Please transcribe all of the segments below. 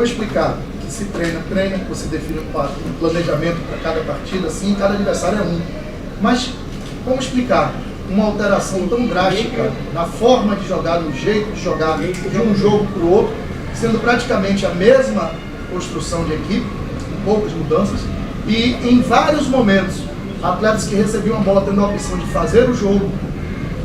vou explicar que se treina, você define um planejamento para cada partida, assim, cada adversário é um. Mas como explicar uma alteração tão drástica na forma de jogar, no jeito de jogar de um jogo para o outro, sendo praticamente a mesma construção de equipe, com poucas mudanças, e em vários momentos, atletas que recebiam a bola tendo a opção de fazer o jogo,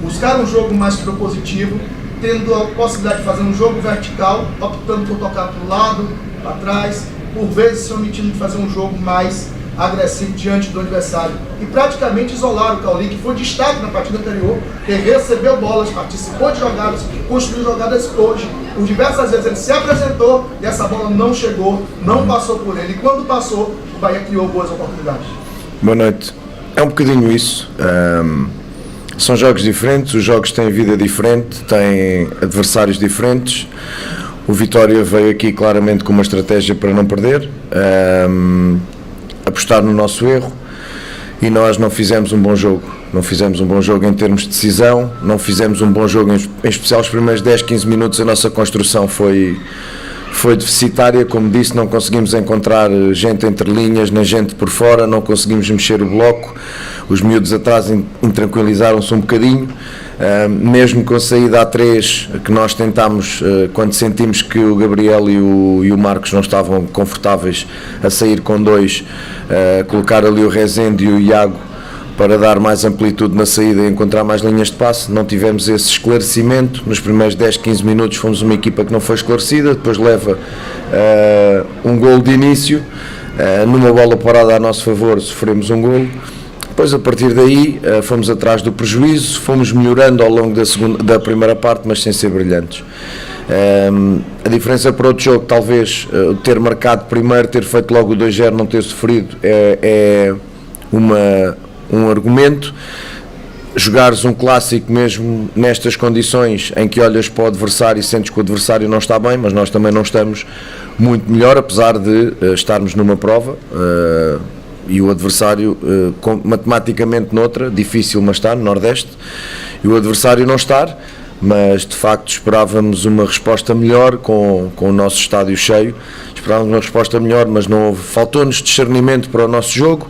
buscar um jogo mais propositivo, tendo a possibilidade de fazer um jogo vertical, optando por tocar para o lado, para trás, por vezes se omitindo de fazer um jogo mais agressivo diante do adversário. E praticamente isolar o Cauli, que foi destaque na partida anterior, que recebeu bolas, participou de jogadas, construiu jogadas hoje. Por diversas vezes ele se apresentou e essa bola não chegou, não passou por ele. E quando passou, o Bahia criou boas oportunidades. Boa noite. É um bocadinho isso. São jogos diferentes, os jogos têm vida diferente, têm adversários diferentes. O Vitória veio aqui claramente com uma estratégia para não perder, apostar no nosso erro, e nós não fizemos um bom jogo. Não fizemos um bom jogo em termos de decisão, não fizemos um bom jogo, em especial os primeiros 10, 15 minutos a nossa construção foi deficitária, como disse, não conseguimos encontrar gente entre linhas, nem gente por fora, não conseguimos mexer o bloco, os miúdos atrás intranquilizaram-se um bocadinho, mesmo com a saída a 3 que nós tentámos, quando sentimos que o Gabriel e o Marcos não estavam confortáveis a sair com 2, colocar ali o Rezende e o Iago para dar mais amplitude na saída e encontrar mais linhas de passe. Não tivemos esse esclarecimento. Nos primeiros 10, 15 minutos fomos uma equipa que não foi esclarecida, depois leva um golo de início, numa bola parada a nosso favor sofremos um golo. Depois, a partir daí, fomos atrás do prejuízo, fomos melhorando ao longo da primeira parte, mas sem ser brilhantes. A diferença para outro jogo, talvez, ter marcado primeiro, ter feito logo o 2-0, não ter sofrido, é um argumento. Jogares um clássico mesmo nestas condições em que olhas para o adversário e sentes que o adversário não está bem, mas nós também não estamos muito melhor, apesar de estarmos numa prova, e o adversário matematicamente noutra, difícil, mas está no Nordeste, e o adversário não estar, mas de facto esperávamos uma resposta melhor com o nosso estádio cheio, esperávamos uma resposta melhor, mas não houve, faltou-nos discernimento para o nosso jogo.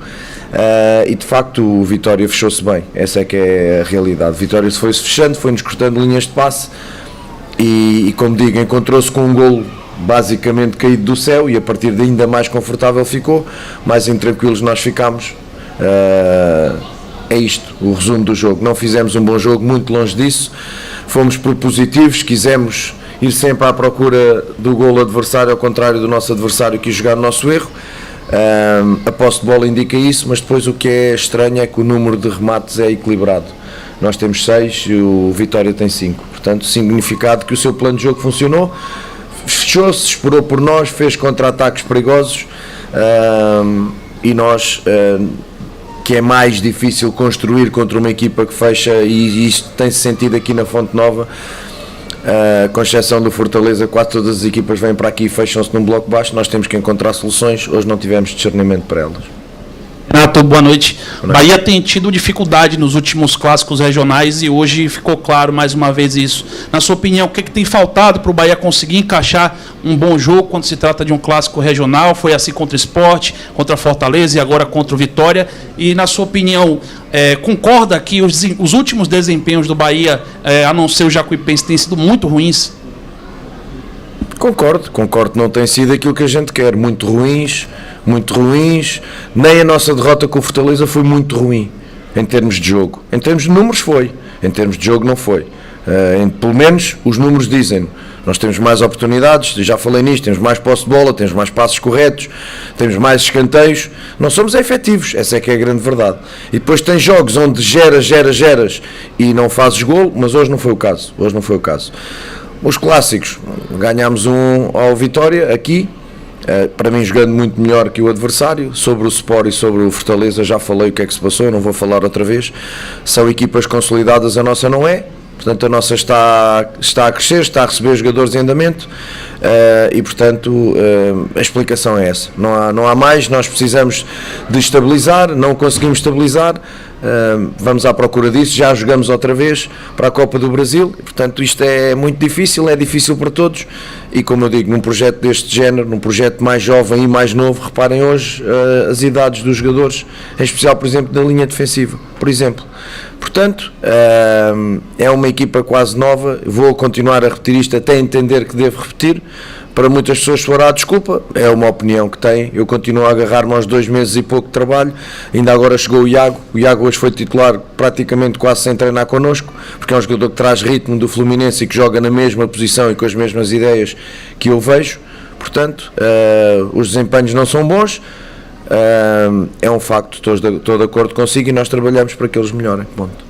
E de facto o Vitória fechou-se bem, essa é que é a realidade. Vitória se foi-se fechando, foi-nos cortando linhas de passe e como digo, encontrou-se com um golo basicamente caído do céu, e a partir de ainda mais confortável ficou, mais intranquilos nós ficámos. É isto o resumo do jogo. Não fizemos um bom jogo, muito longe disso, fomos propositivos, quisemos ir sempre à procura do golo adversário, ao contrário do nosso adversário que quis jogar no nosso erro. A posse de bola indica isso, mas depois o que é estranho é que o número de remates é equilibrado. Nós temos 6 e o Vitória tem 5, portanto significado que o seu plano de jogo funcionou, fechou-se, esperou por nós, fez contra-ataques perigosos, e nós, que é mais difícil construir contra uma equipa que fecha, e isto tem-se sentido aqui na Fonte Nova, com exceção do Fortaleza, quase todas as equipas vêm para aqui e fecham-se num bloco baixo. Nós temos que encontrar soluções, hoje não tivemos discernimento para elas. Renato, boa noite. Bahia tem tido dificuldade nos últimos clássicos regionais e hoje ficou claro mais uma vez isso. Na sua opinião, o que tem faltado para o Bahia conseguir encaixar um bom jogo quando se trata de um clássico regional? Foi assim contra o Sport, contra a Fortaleza e agora contra o Vitória. E na sua opinião, concorda que os últimos desempenhos do Bahia, a não ser o Jacuipense, têm sido muito ruins? Concordo, não tem sido aquilo que a gente quer, muito ruins, nem a nossa derrota com o Fortaleza foi muito ruim, em termos de jogo, em termos de números foi, em termos de jogo não foi, pelo menos os números dizem, nós temos mais oportunidades, já falei nisto, temos mais posse de bola, temos mais passos corretos, temos mais escanteios, não somos efetivos, essa é que é a grande verdade, e depois tem jogos onde geras e não fazes golo, mas hoje não foi o caso. Os clássicos, ganhámos um ao Vitória aqui, para mim jogando muito melhor que o adversário. Sobre o Sport e sobre o Fortaleza já falei o que é que se passou, não vou falar outra vez. São equipas consolidadas, a nossa não é, Portanto, a nossa está a crescer, está a receber jogadores em andamento e, portanto, a explicação é essa. Não há mais, nós precisamos de estabilizar, não conseguimos estabilizar, vamos à procura disso, já jogamos outra vez para a Copa do Brasil, e, portanto, isto é muito difícil, é difícil para todos e, como eu digo, num projeto deste género, num projeto mais jovem e mais novo, reparem hoje as idades dos jogadores, em especial, por exemplo, da linha defensiva, por exemplo. Portanto, é uma equipa quase nova, vou continuar a repetir isto até entender que devo repetir. Para muitas pessoas soará desculpa, é uma opinião que têm, eu continuo a agarrar-me aos 2 meses e pouco de trabalho, ainda agora chegou o Iago hoje foi titular praticamente quase sem treinar connosco, porque é um jogador que traz ritmo do Fluminense e que joga na mesma posição e com as mesmas ideias que eu vejo, portanto, os desempenhos não são bons, é um facto, estou de acordo consigo e nós trabalhamos para que eles melhorem. Ponto.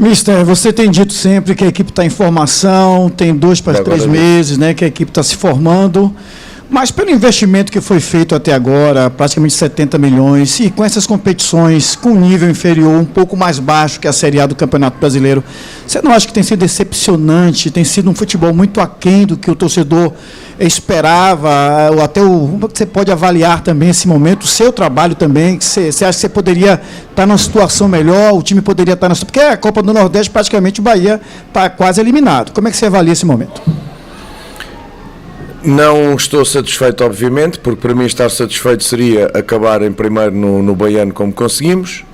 Mister, você tem dito sempre que a equipe está em formação, tem 2 para 3 meses, né, que a equipe está se formando, mas pelo investimento que foi feito até agora, praticamente 70 milhões, e com essas competições com nível inferior, um pouco mais baixo que a Série A do Campeonato Brasileiro, você não acha que tem sido decepcionante, tem sido um futebol muito aquém do que o torcedor esperava, ou até você pode avaliar também esse momento, o seu trabalho também, que você acha que você poderia estar numa situação melhor, o time poderia estar porque a Copa do Nordeste praticamente o Bahia está quase eliminado. Como é que você avalia esse momento? Não estou satisfeito, obviamente, porque para mim estar satisfeito seria acabar em primeiro no Baiano como conseguimos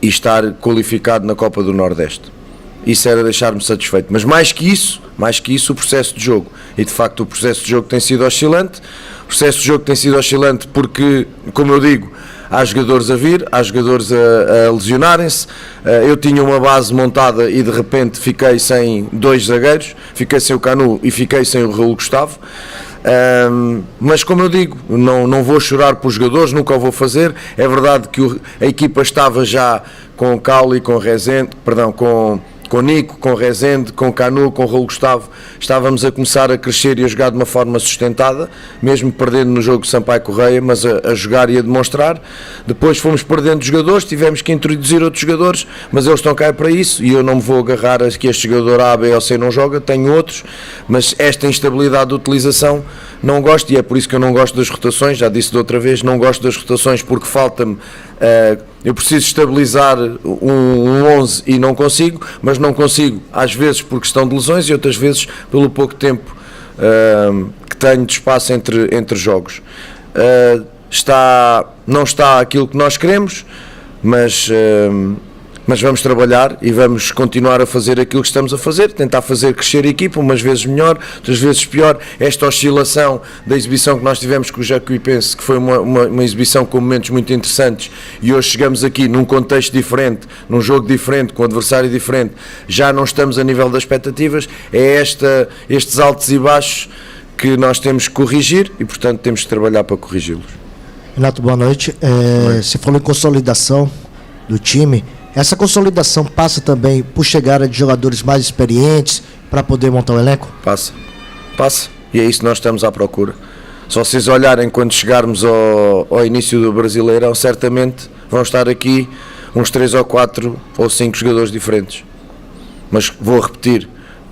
e estar qualificado na Copa do Nordeste. Isso era deixar-me satisfeito. Mas mais que isso, o processo de jogo. E de facto o processo de jogo tem sido oscilante. O processo de jogo tem sido oscilante porque, como eu digo, há jogadores a vir, há jogadores a lesionarem-se. Eu tinha uma base montada e de repente fiquei sem 2 zagueiros, fiquei sem o Canu e fiquei sem o Raul Gustavo. Mas como eu digo, não vou chorar por jogadores, nunca o vou fazer. É verdade que a equipa estava já com o Cauli, com Rezende, com Nico, com Rezende, com Canu, com Raul Gustavo, estávamos a começar a crescer e a jogar de uma forma sustentada, mesmo perdendo no jogo Sampaio Correia, mas a jogar e a demonstrar. Depois fomos perdendo jogadores, tivemos que introduzir outros jogadores, mas eles estão cá para isso e eu não me vou agarrar a que este jogador A, B ou C não joga, tenho outros, mas esta instabilidade de utilização não gosto e é por isso que eu não gosto das rotações, já disse de outra vez, não gosto das rotações porque falta-me, eu preciso estabilizar um 11 e não consigo, mas não consigo às vezes por questão de lesões e outras vezes pelo pouco tempo que tenho de espaço entre jogos. Não está aquilo que nós queremos, mas vamos trabalhar e vamos continuar a fazer aquilo que estamos a fazer, tentar fazer crescer a equipa, umas vezes melhor, outras vezes pior. Esta oscilação da exibição que nós tivemos com o Jacuipense, que foi uma exibição com momentos muito interessantes, e hoje chegamos aqui num contexto diferente, num jogo diferente, com um adversário diferente, já não estamos a nível das expectativas, é estes altos e baixos que nós temos que corrigir e, portanto, temos que trabalhar para corrigi-los. Renato, boa noite. Você falou em consolidação do time. Essa consolidação passa também por chegada de jogadores mais experientes para poder montar o elenco? Passa. E é isso que nós estamos à procura. Se vocês olharem quando chegarmos ao início do Brasileirão, certamente vão estar aqui uns 3 ou 4 ou 5 jogadores diferentes. Mas vou repetir,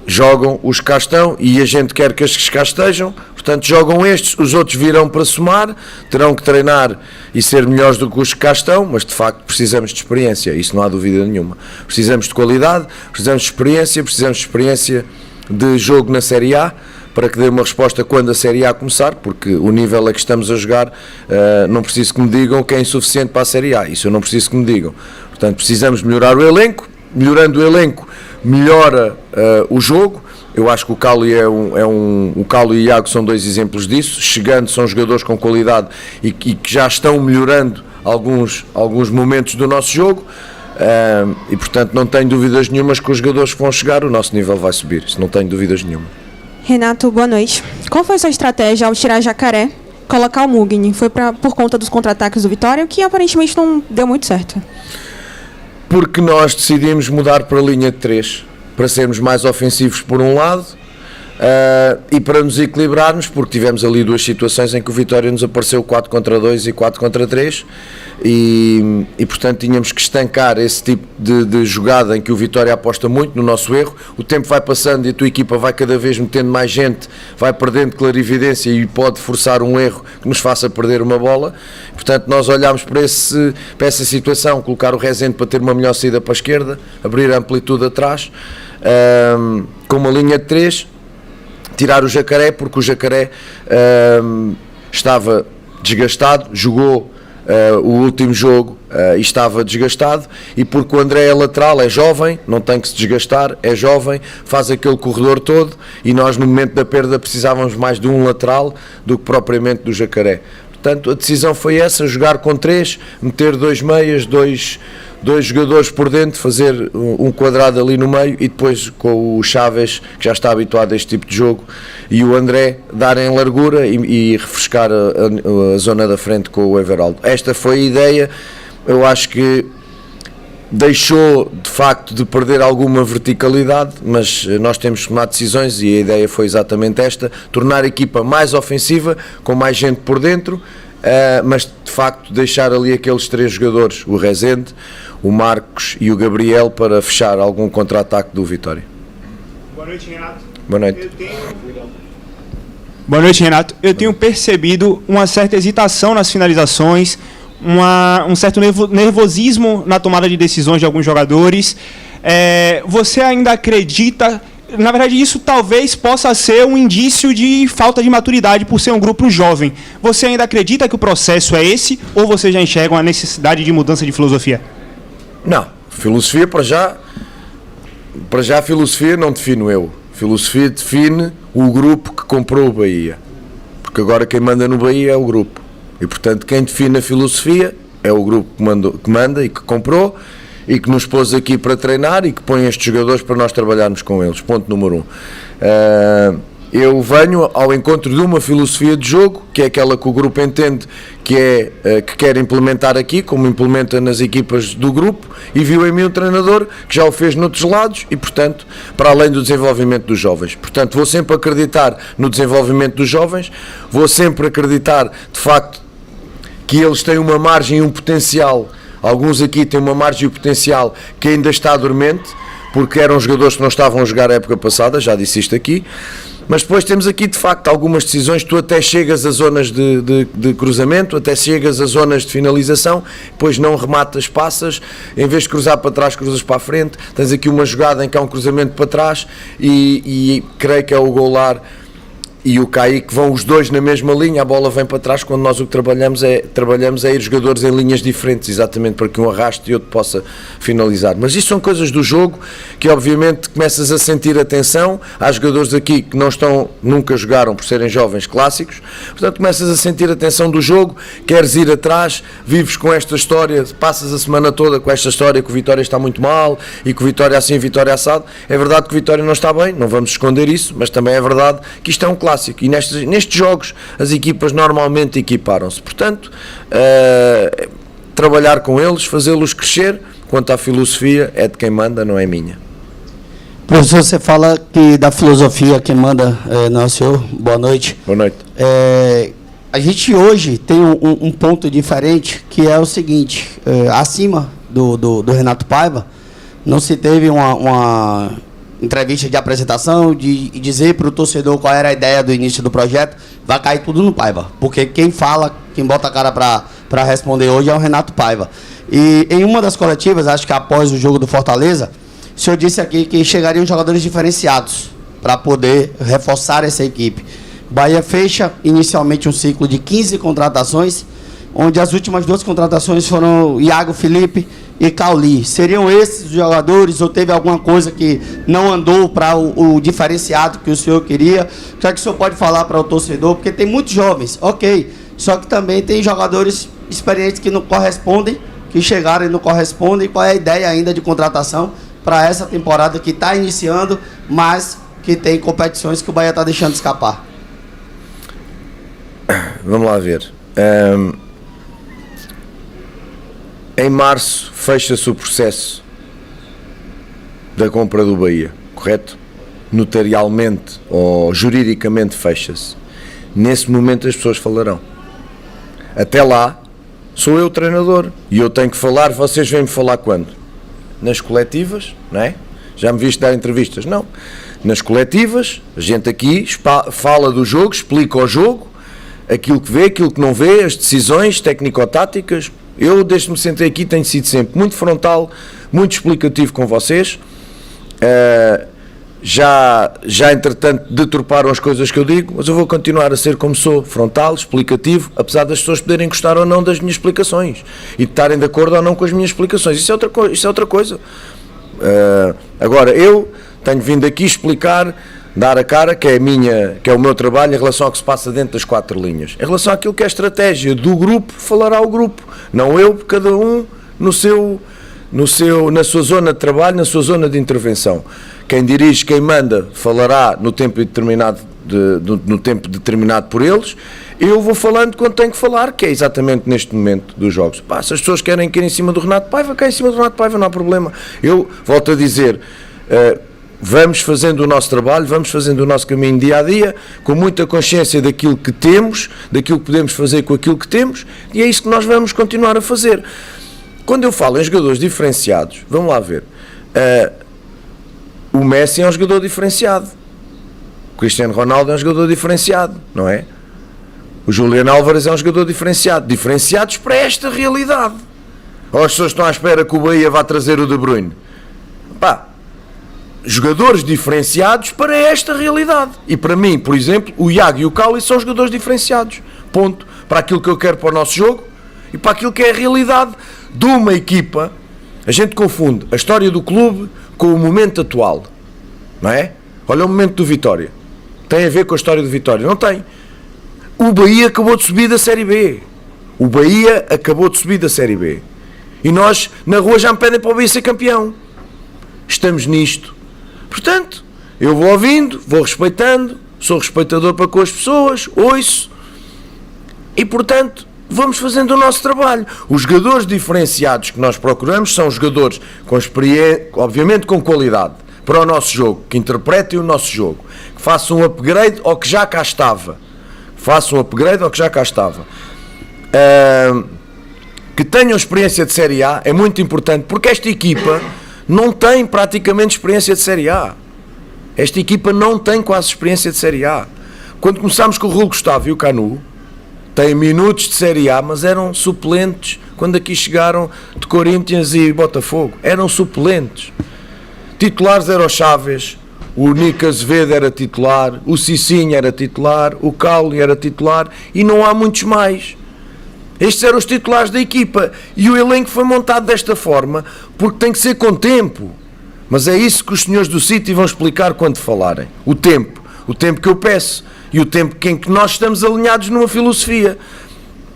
jogam os que cá estão e a gente quer que estes que cá estejam, portanto jogam estes, os outros virão para somar, terão que treinar e ser melhores do que os que cá estão, mas de facto precisamos de experiência, isso não há dúvida nenhuma. Precisamos de qualidade, precisamos de experiência de jogo na Série A, para que dê uma resposta quando a Série A começar, porque o nível a que estamos a jogar, não preciso que me digam que é insuficiente para a Série A, isso eu não preciso que me digam. Portanto, precisamos melhorar o elenco, melhorando o elenco, melhora o jogo. Eu acho que o Cauli o Cauli e o Iago são 2 exemplos disso. Chegando, são jogadores com qualidade e que já estão melhorando alguns momentos do nosso jogo. E portanto não tenho dúvidas nenhumas que os jogadores que vão chegar, o nosso nível vai subir. Isso não tenho dúvidas nenhuma. Renato, boa noite. Qual foi a sua estratégia ao tirar Jacaré, colocar o Mugni? Foi por conta dos contra-ataques do Vitória, o que aparentemente não deu muito certo? Porque nós decidimos mudar para a linha de 3, para sermos mais ofensivos por um lado, e para nos equilibrarmos, porque tivemos ali duas situações em que o Vitória nos apareceu 4 contra 2 e 4 contra 3 e portanto tínhamos que estancar esse tipo de jogada em que o Vitória aposta muito no nosso erro. O tempo vai passando e a tua equipa vai cada vez metendo mais gente, vai perdendo clarividência e pode forçar um erro que nos faça perder uma bola. Portanto nós olhámos para essa situação, colocar o Rezende para ter uma melhor saída para a esquerda, abrir a amplitude atrás, com uma linha de 3, tirar o Jacaré, porque o Jacaré estava desgastado, jogou o último jogo e estava desgastado, e porque o André é lateral, é jovem, não tem que se desgastar, é jovem, faz aquele corredor todo, e nós no momento da perda precisávamos mais de um lateral do que propriamente do Jacaré. Portanto, a decisão foi essa, jogar com 3, meter 2 meias, dois jogadores por dentro, fazer um quadrado ali no meio, e depois com o Chaves, que já está habituado a este tipo de jogo, e o André darem largura e refrescar a zona da frente com o Everaldo. Esta foi a ideia. Eu acho que deixou de facto de perder alguma verticalidade, mas nós temos que tomar decisões e a ideia foi exatamente esta: tornar a equipa mais ofensiva, com mais gente por dentro, mas de facto deixar ali aqueles 3 jogadores, o Rezende, o Marcos e o Gabriel, para fechar algum contra-ataque do Vitória. Boa noite, Renato. Boa noite. Boa noite, Renato. Eu tenho percebido uma certa hesitação nas finalizações, um certo nervosismo na tomada de decisões de alguns jogadores. Você ainda acredita... Na verdade, isso talvez possa ser um indício de falta de maturidade por ser um grupo jovem. Você ainda acredita que o processo é esse, ou você já enxerga uma necessidade de mudança de filosofia? Não, filosofia para já a filosofia não defino eu. Filosofia define o grupo que comprou o Bahia, porque agora quem manda no Bahia é o grupo, e portanto quem define a filosofia é o grupo que manda e que comprou e que nos pôs aqui para treinar e que põe estes jogadores para nós trabalharmos com eles. Ponto número 1. Eu venho ao encontro de uma filosofia de jogo, que é aquela que o grupo entende que quer implementar aqui, como implementa nas equipas do grupo, e viu em mim um treinador que já o fez noutros lados e, portanto, para além do desenvolvimento dos jovens. Portanto, vou sempre acreditar no desenvolvimento dos jovens, vou sempre acreditar, de facto, que eles têm uma margem e um potencial. Alguns aqui têm uma margem e um potencial que ainda está dormente, porque eram jogadores que não estavam a jogar a época passada, já disse isto aqui. Mas depois temos aqui, de facto, algumas decisões. Tu até chegas a zonas de cruzamento, até chegas a zonas de finalização, depois não rematas, passas, em vez de cruzar para trás, cruzas para a frente. Tens aqui uma jogada em que há um cruzamento para trás e creio que é o Goulart e o Kaique, vão os dois na mesma linha, a bola vem para trás, quando nós o que trabalhamos é ir jogadores em linhas diferentes, exatamente para que um arraste e outro possa finalizar. Mas isto são coisas do jogo que obviamente começas a sentir a tensão. Há jogadores aqui que nunca jogaram por serem jovens clássicos, portanto começas a sentir a tensão do jogo, queres ir atrás, vives com esta história, passas a semana toda com esta história que o Vitória está muito mal e que o Vitória assim, Vitória assado. É verdade que o Vitória não está bem, não vamos esconder isso, mas também é verdade que isto é um clássico. E nestes jogos as equipas normalmente equiparam-se, portanto trabalhar com eles, fazê-los crescer. Quanto à filosofia, é de quem manda, não é minha. Professor, você fala que da filosofia quem manda não é o senhor. Boa noite. Boa noite. A gente hoje tem um ponto diferente, que é o seguinte: acima do Renato Paiva não se teve uma entrevista de apresentação, de dizer para o torcedor qual era a ideia do início do projeto. Vai cair tudo no Paiva, porque quem bota a cara para responder hoje é o Renato Paiva. E em uma das coletivas, acho que após o jogo do Fortaleza, o senhor disse aqui que chegariam jogadores diferenciados para poder reforçar essa equipe. O Bahia fecha inicialmente um ciclo de 15 contratações, onde as últimas 2 contratações foram Iago Felipe e Cauli. Seriam esses os jogadores, ou teve alguma coisa que não andou para o diferenciado que o senhor queria? O que é que o senhor pode falar para o torcedor? Porque tem muitos jovens, ok, só que também tem jogadores experientes que não correspondem, que chegaram e não correspondem. Qual é a ideia ainda de contratação para essa temporada que está iniciando, mas que tem competições que o Bahia está deixando escapar? Vamos lá ver. Em março fecha-se o processo da compra do Bahia, correto? notarialmente ou juridicamente fecha-se, nesse momento as pessoas falarão. Até lá, sou eu o treinador e eu tenho que falar. Vocês vêm-me falar quando? Nas coletivas, não é? Já me viste dar entrevistas? Não. Nas coletivas, a gente aqui fala do jogo, explica o jogo, aquilo que vê, aquilo que não vê, as decisões técnico-táticas. Eu, desde que me sentei aqui, tenho sido sempre muito frontal, muito explicativo com vocês. Já entretanto deturparam as coisas que eu digo, mas eu vou continuar a ser como sou, frontal, explicativo, apesar das pessoas poderem gostar ou não das minhas explicações e de estarem de acordo ou não com as minhas explicações. Isso é outra coisa. Agora, eu tenho vindo aqui explicar, dar a cara, que é o meu trabalho em relação ao que se passa dentro das 4 linhas. Em relação àquilo que é a estratégia do grupo, falará o grupo, não eu, cada um na sua zona de trabalho, na sua zona de intervenção. Quem dirige, quem manda, falará no tempo determinado por eles. Eu vou falando quando tenho que falar, que é exatamente neste momento dos jogos. Se as pessoas querem cair em cima do Renato Paiva, caem em cima do Renato Paiva, não há problema. Eu volto a dizer, vamos fazendo o nosso trabalho, vamos fazendo o nosso caminho dia a dia, com muita consciência daquilo que temos, daquilo que podemos fazer com aquilo que temos, e é isso que nós vamos continuar a fazer. Quando eu falo em jogadores diferenciados, vamos lá ver, o Messi é um jogador diferenciado, o Cristiano Ronaldo é um jogador diferenciado, não é? O Julián Álvares é um jogador diferenciado, diferenciados para esta realidade. Ou as pessoas estão à espera que o Bahia vá trazer o De Bruyne? Jogadores diferenciados para esta realidade. E para mim, por exemplo, o Iago e o Cauli são jogadores diferenciados. Ponto. Para aquilo que eu quero para o nosso jogo e para aquilo que é a realidade de uma equipa. A gente confunde a história do clube com o momento atual. Não é? Olha o momento do Vitória. Tem a ver com a história do Vitória? Não tem. O Bahia acabou de subir da Série B. O Bahia acabou de subir da Série B. E nós, na rua, já me pedem para o Bahia ser campeão. Estamos nisto. Portanto, eu vou ouvindo, vou respeitando, sou respeitador para com as pessoas, ouço, e portanto, vamos fazendo o nosso trabalho. Os jogadores diferenciados que nós procuramos são jogadores com experiência, obviamente com qualidade, para o nosso jogo, que interpretem o nosso jogo, que façam um upgrade ao que já cá estava. Que tenham experiência de Série A é muito importante, porque esta equipa não tem praticamente experiência de Série A. Esta equipa não tem quase experiência de Série A. Quando começámos com o Raul Gustavo e o Canu, têm minutos de Série A, mas eram suplentes. Quando aqui chegaram de Corinthians e Botafogo, eram suplentes. Titulares eram o Chaves, o Nico Azevedo era titular, o Cicinho era titular, o Cauli era titular, e não há muitos mais. Estes eram os titulares da equipa, e o elenco foi montado desta forma porque tem que ser com tempo. Mas é isso que os senhores do City vão explicar quando falarem. O tempo que eu peço, e o tempo em que nós estamos alinhados numa filosofia,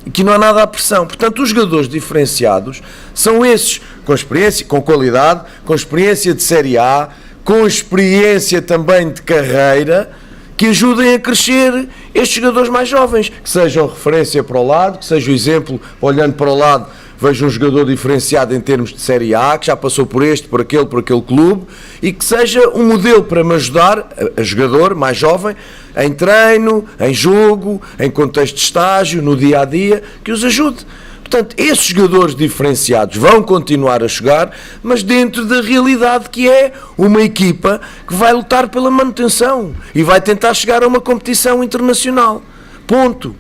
e que não há nada à pressão. Portanto, os jogadores diferenciados são esses, com experiência, com qualidade, com experiência de Série A, com experiência também de carreira, que ajudem a crescer estes jogadores mais jovens, que sejam referência para o lado, que seja o exemplo, olhando para o lado, veja um jogador diferenciado em termos de Série A, que já passou por aquele clube, e que seja um modelo para me ajudar, a jogador mais jovem, em treino, em jogo, em contexto de estágio, no dia-a-dia, que os ajude. Portanto, esses jogadores diferenciados vão continuar a jogar, mas dentro da realidade que é uma equipa que vai lutar pela manutenção e vai tentar chegar a uma competição internacional. Ponto.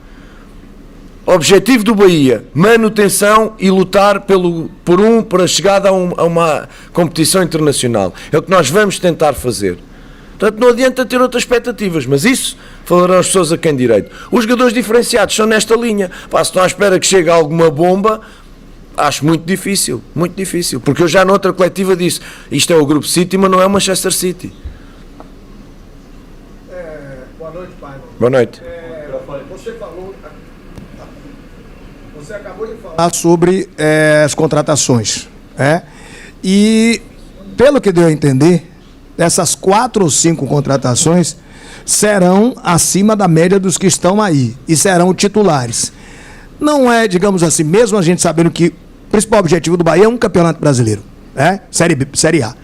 Objetivo do Bahia, manutenção e lutar para a chegada a uma competição internacional. É o que nós vamos tentar fazer. Portanto, não adianta ter outras expectativas, mas isso falarão as pessoas a quem direito. Os jogadores diferenciados são nesta linha. Se estão à espera que chegue alguma bomba, acho muito difícil, porque eu já noutra coletiva disse, isto é o Grupo City, mas não é o Manchester City. Boa noite, pai. Boa noite. Você acabou de falar sobre as contratações, e pelo que deu a entender, essas 4 ou 5 contratações serão acima da média dos que estão aí e serão titulares. Não é, digamos assim, mesmo a gente sabendo que o principal objetivo do Bahia é um campeonato brasileiro, Série A.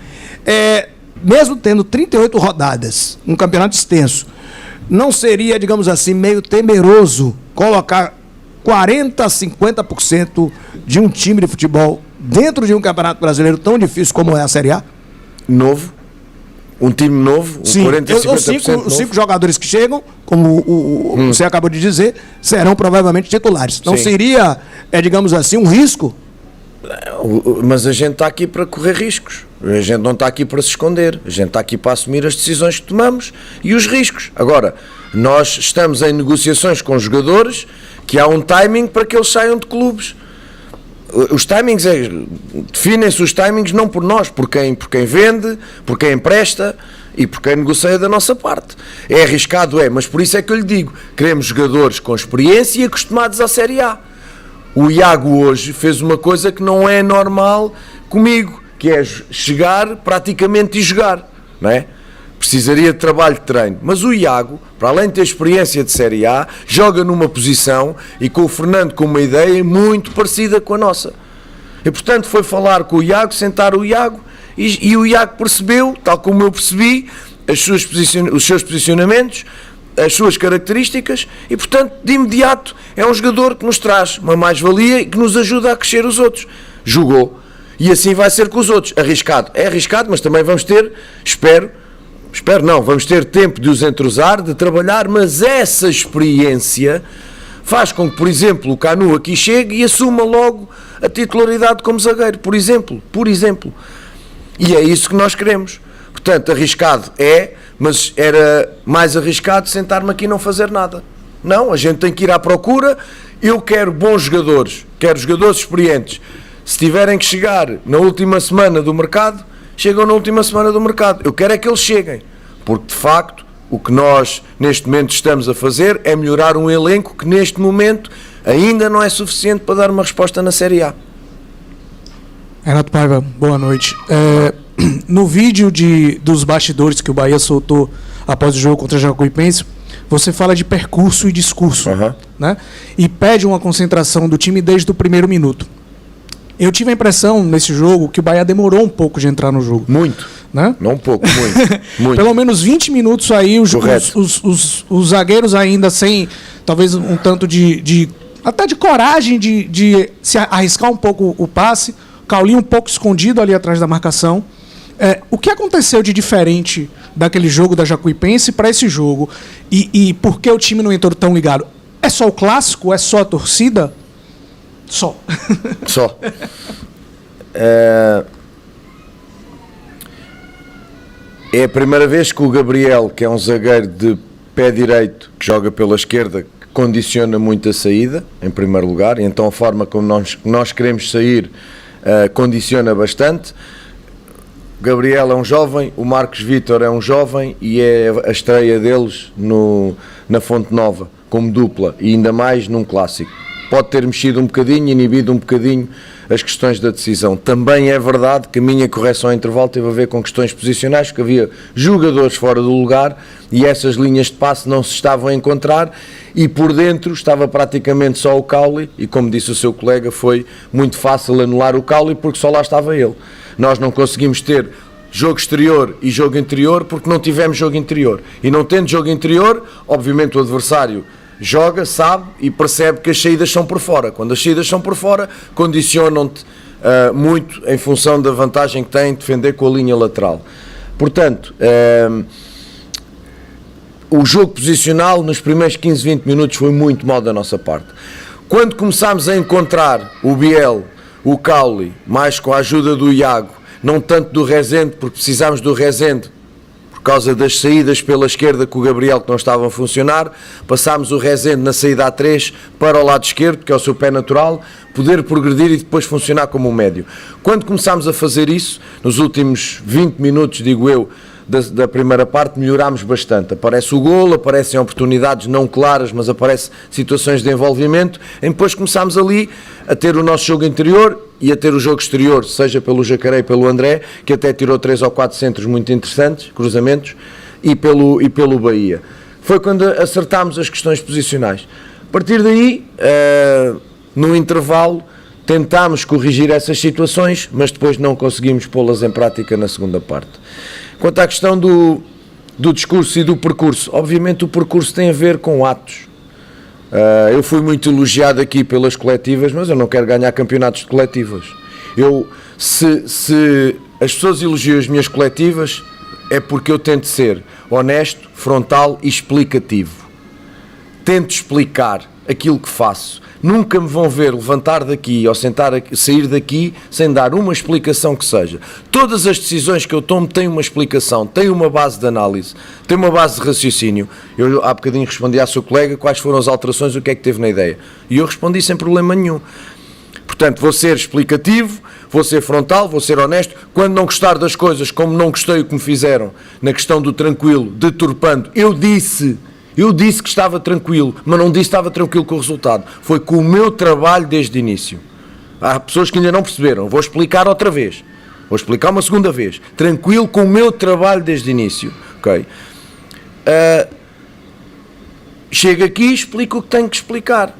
mesmo tendo 38 rodadas, um campeonato extenso, não seria, digamos assim, meio temeroso colocar 40% a 50% de um time de futebol dentro de um campeonato brasileiro tão difícil como é a Série A? Novo. Um time novo, Sim, 40% a 50% os 5 jogadores que chegam, como você acabou de dizer, serão provavelmente titulares. Não Sim. seria, digamos assim, um risco? Mas a gente está aqui para correr riscos. A gente não está aqui para se esconder. A gente está aqui para assumir as decisões que tomamos e os riscos. Agora, nós estamos em negociações com jogadores que há um timing para que eles saiam de clubes. Os timings, definem-se os timings não por nós, por quem vende, por quem empresta e por quem negocia da nossa parte. É arriscado, mas por isso é que eu lhe digo, queremos jogadores com experiência e acostumados à Série A. O Iago hoje fez uma coisa que não é normal comigo, que é chegar praticamente e jogar, não é? Precisaria de trabalho de treino, mas o Iago, para além de ter experiência de Série A, joga numa posição e com o Fernando com uma ideia muito parecida com a nossa. E portanto foi falar com o Iago, sentar o Iago e o Iago percebeu, tal como eu percebi, os seus posicionamentos, as suas características e portanto de imediato é um jogador que nos traz uma mais-valia e que nos ajuda a crescer os outros. Jogou e assim vai ser com os outros. Arriscado, é arriscado, mas também vamos ter, vamos ter tempo de os entrosar, de trabalhar, mas essa experiência faz com que, por exemplo, o Canu aqui chegue e assuma logo a titularidade como zagueiro, por exemplo. E é isso que nós queremos. Portanto, arriscado mas era mais arriscado sentar-me aqui e não fazer nada. Não, a gente tem que ir à procura. Eu quero bons jogadores, quero jogadores experientes. Se tiverem que chegar na última semana do mercado, chegam na última semana do mercado. Eu quero é que eles cheguem, porque de facto o que nós neste momento estamos a fazer é melhorar um elenco que neste momento ainda não é suficiente para dar uma resposta na Série A. Renato Paiva, boa noite. No vídeo dos bastidores que o Bahia soltou após o jogo contra a Jacuipense, você fala de percurso e discurso, né? E pede uma concentração do time desde o primeiro minuto. Eu tive a impressão nesse jogo que o Bahia demorou um pouco de entrar no jogo. Muito. Né? Não um pouco, muito. Pelo menos 20 minutos aí, os zagueiros ainda sem, talvez um tanto até de coragem de se arriscar um pouco o passe. Caulinho um pouco escondido ali atrás da marcação. O que aconteceu de diferente daquele jogo da Jacuipense para esse jogo? E por que o time não entrou tão ligado? É só o clássico? É só a torcida? Só. É a primeira vez que o Gabriel, que é um zagueiro de pé direito, que joga pela esquerda, que condiciona muito a saída, em primeiro lugar, e então a forma como nós queremos sair condiciona bastante. O Gabriel é um jovem, o Marcos Vítor é um jovem e é a estreia deles na Fonte Nova, como dupla, e ainda mais num clássico. Pode ter mexido um bocadinho, inibido um bocadinho as questões da decisão. Também é verdade que a minha correção ao intervalo teve a ver com questões posicionais, que havia jogadores fora do lugar e essas linhas de passe não se estavam a encontrar e por dentro estava praticamente só o Cauli e, como disse o seu colega, foi muito fácil anular o Cauli porque só lá estava ele. Nós não conseguimos ter jogo exterior e jogo interior porque não tivemos jogo interior. E não tendo jogo interior, obviamente o adversário joga, sabe e percebe que as saídas são por fora. Quando as saídas são por fora, condicionam-te muito em função da vantagem que tem de defender com a linha lateral. Portanto, o jogo posicional nos primeiros 15, 20 minutos foi muito mal da nossa parte. Quando começámos a encontrar o Biel, o Cauli, mais com a ajuda do Iago, não tanto do Rezende, porque precisámos do Rezende por causa das saídas pela esquerda com o Gabriel que não estavam a funcionar, passámos o Rezende na saída A3 para o lado esquerdo, que é o seu pé natural, poder progredir e depois funcionar como um médio. Quando começámos a fazer isso, nos últimos 20 minutos, digo eu, da primeira parte, melhorámos bastante. Aparece o golo, aparecem oportunidades não claras, mas aparecem situações de envolvimento, e depois começámos ali a ter o nosso jogo interior e a ter o jogo exterior, seja pelo Jacaré e pelo André, que até tirou 3 ou 4 centros muito interessantes, cruzamentos, e pelo Bahia. Foi quando acertámos as questões posicionais. A partir daí, no intervalo, tentámos corrigir essas situações, mas depois não conseguimos pô-las em prática na segunda parte. Quanto à questão do discurso e do percurso, obviamente o percurso tem a ver com atos. Eu fui muito elogiado aqui pelas coletivas, mas eu não quero ganhar campeonatos de coletivas. Se as pessoas elogiam as minhas coletivas, é porque eu tento ser honesto, frontal e explicativo. Tento explicar aquilo que faço. Nunca me vão ver levantar daqui ou sair daqui sem dar uma explicação que seja. Todas as decisões que eu tomo têm uma explicação, têm uma base de análise, têm uma base de raciocínio. Eu há bocadinho respondi à sua colega quais foram as alterações, o que é que teve na ideia. E eu respondi sem problema nenhum. Portanto, vou ser explicativo, vou ser frontal, vou ser honesto. Quando não gostar das coisas, como não gostei o que me fizeram na questão do tranquilo, deturpando, eu disse que estava tranquilo, mas não disse que estava tranquilo com o resultado. Foi com o meu trabalho desde o início. Há pessoas que ainda não perceberam. Vou explicar outra vez. Vou explicar uma segunda vez. Tranquilo com o meu trabalho desde o início. Ok? Chego aqui e explico o que tenho que explicar.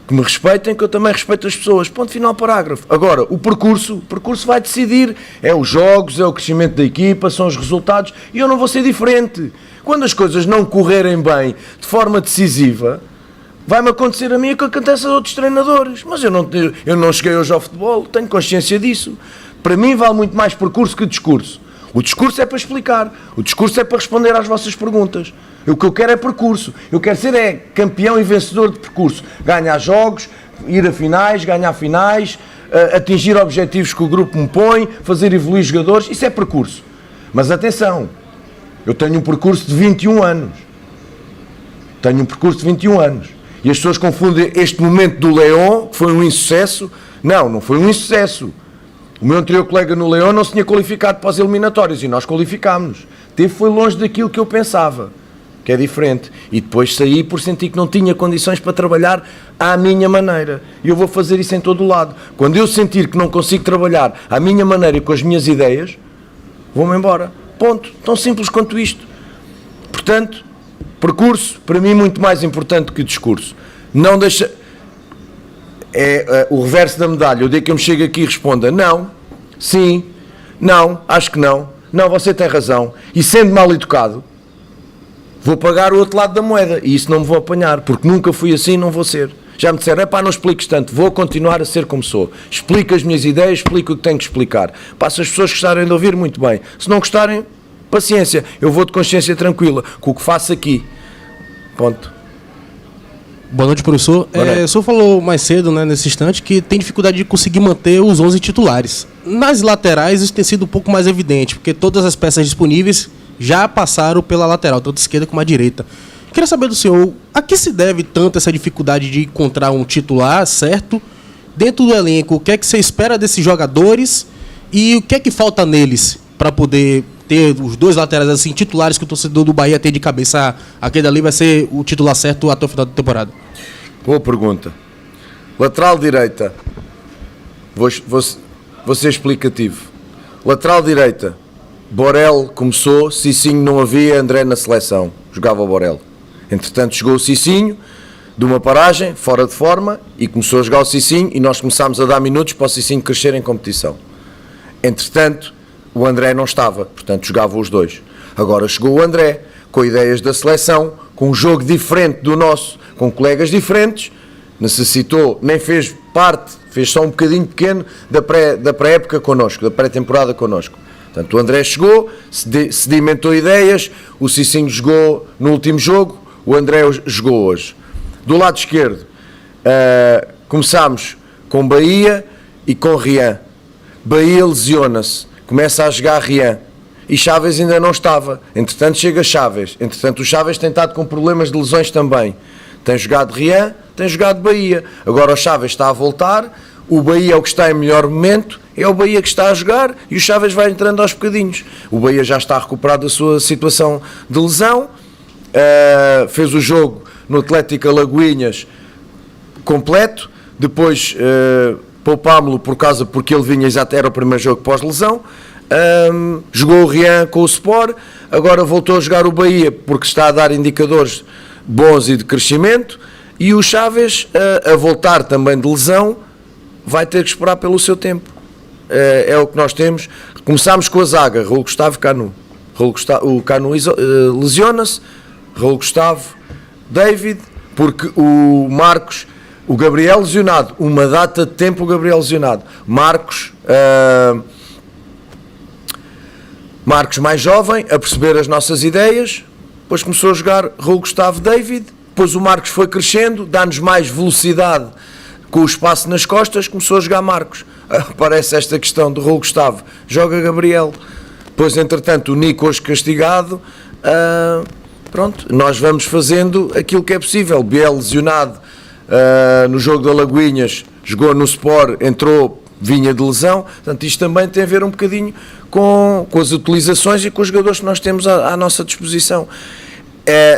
Que me respeitem, que eu também respeito as pessoas. Ponto final, parágrafo. Agora, o percurso vai decidir. É os jogos, é o crescimento da equipa, são os resultados. E eu não vou ser diferente. Quando as coisas não correrem bem, de forma decisiva, vai-me acontecer a mim o que acontece a outros treinadores. Mas eu não cheguei hoje ao futebol, tenho consciência disso. Para mim vale muito mais percurso que discurso. O discurso é para explicar, o discurso é para responder às vossas perguntas. O que eu quero é percurso. Eu quero ser campeão e vencedor de percurso. Ganhar jogos, ir a finais, ganhar finais, atingir objetivos que o grupo me põe, fazer evoluir jogadores, isso é percurso. Mas atenção, eu tenho um percurso de 21 anos. E as pessoas confundem este momento do Leão, que foi um insucesso. Não foi um insucesso. O meu anterior colega no Leão não se tinha qualificado para as eliminatórias e nós qualificámos-nos. Foi longe daquilo que eu pensava, que é diferente. E depois saí por sentir que não tinha condições para trabalhar à minha maneira. E eu vou fazer isso em todo o lado. Quando eu sentir que não consigo trabalhar à minha maneira e com as minhas ideias, vou-me embora. Ponto. Tão simples quanto isto. Portanto, percurso, para mim, muito mais importante que o discurso. Não deixa... o reverso da medalha. O dia que eu me chego aqui e responda não, sim, não, acho que não. Não, você tem razão. E sendo mal educado, vou pagar o outro lado da moeda. E isso não me vou apanhar, porque nunca fui assim e não vou ser. Já me disseram, não expliques tanto, vou continuar a ser como sou. Explico as minhas ideias, explico o que tenho que explicar. Se as pessoas gostarem de ouvir, muito bem. Se não gostarem, paciência. Eu vou de consciência tranquila com o que faço aqui. Ponto. Boa noite, professor. O senhor falou mais cedo, nesse instante, que tem dificuldade de conseguir manter os 11 titulares. Nas laterais isso tem sido um pouco mais evidente, porque todas as peças disponíveis já passaram pela lateral, tanto a esquerda como a direita. Queria saber do senhor, a que se deve tanto essa dificuldade de encontrar um titular certo dentro do elenco? O que é que você espera desses jogadores e o que é que falta neles para poder ter os dois laterais assim titulares que o torcedor do Bahia tem de cabeça? Aquele ali vai ser o titular certo até o final da temporada. Boa pergunta. Lateral direita, vou ser explicativo. Lateral direita, Borel começou, Cicinho não havia, André na seleção, jogava o Borel. Entretanto chegou o Cicinho, de uma paragem, fora de forma, e começou a jogar o Cicinho, e nós começámos a dar minutos para o Cicinho crescer em competição. Entretanto, o André não estava, portanto jogava os dois. Agora chegou o André, com ideias da seleção, com um jogo diferente do nosso, com colegas diferentes, necessitou, nem fez parte, fez só um bocadinho pequeno da pré-época connosco, da pré-temporada connosco. Portanto, o André chegou, sedimentou ideias, o Cicinho jogou no último jogo, o André jogou hoje. Do lado esquerdo, começámos com Bahia e com Rian. Bahia lesiona-se, começa a jogar Rian. E Chaves ainda não estava. Entretanto chega Chaves. Entretanto o Chaves tem estado com problemas de lesões também. Tem jogado Rian, tem jogado Bahia. Agora o Chaves está a voltar. O Bahia é o que está em melhor momento. É o Bahia que está a jogar e o Chaves vai entrando aos bocadinhos. O Bahia já está recuperado da sua situação de lesão. Fez o jogo no Atlético Alagoinhas completo. Depois poupámo-lo porque ele vinha, exato, era o primeiro jogo pós-lesão. Jogou o Rian com o Sport, agora voltou a jogar o Bahia porque está a dar indicadores bons e de crescimento, e o Chaves a voltar também de lesão vai ter que esperar pelo seu tempo. É o que nós temos. Começámos com a zaga, Raul Gustavo, Canu. O Canu lesiona-se, Raul Gustavo, David, porque o Marcos, o Gabriel lesionado, uma data de tempo o Gabriel lesionado. Marcos mais jovem, a perceber as nossas ideias, depois começou a jogar Raul Gustavo, David, depois o Marcos foi crescendo, dá-nos mais velocidade com o espaço nas costas, começou a jogar Marcos. Aparece esta questão do Raul Gustavo, joga Gabriel. Depois, entretanto, o Nico hoje castigado, pronto, nós vamos fazendo aquilo que é possível. Biel lesionado no jogo da Lagoinhas, jogou no Sport, entrou, vinha de lesão. Portanto, isto também tem a ver um bocadinho com as utilizações e com os jogadores que nós temos à nossa disposição.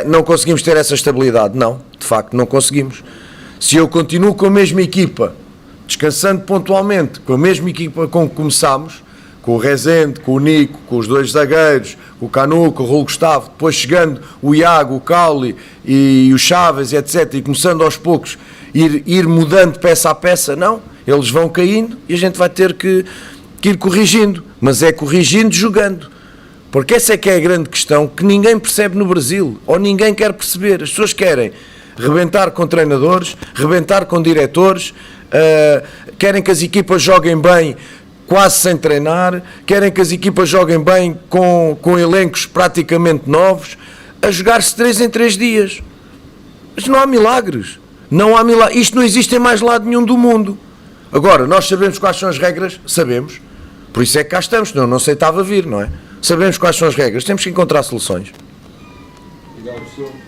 Não conseguimos ter essa estabilidade? Não, de facto não conseguimos. Se eu continuo com a mesma equipa, descansando pontualmente, com a mesma equipa com que começámos, com o Rezende, com o Nico, com os dois zagueiros, com o Canu, com o Raul Gustavo, depois chegando o Iago, o Cauli e o Chaves, etc., e começando aos poucos ir mudando peça a peça, não, eles vão caindo e a gente vai ter que ir corrigindo, mas é corrigindo jogando, porque essa é que é a grande questão que ninguém percebe no Brasil, ou ninguém quer perceber. As pessoas querem rebentar com treinadores, rebentar com diretores, querem que as equipas joguem bem quase sem treinar, querem que as equipas joguem bem com elencos praticamente novos, a jogar-se 3 em 3 dias. Mas não há milagres. Não há milagres. Isto não existe em mais lado nenhum do mundo. Agora, nós sabemos quais são as regras? Sabemos. Por isso é que cá estamos, senão não aceitava vir, não é? Sabemos quais são as regras, temos que encontrar soluções. Obrigado, professor.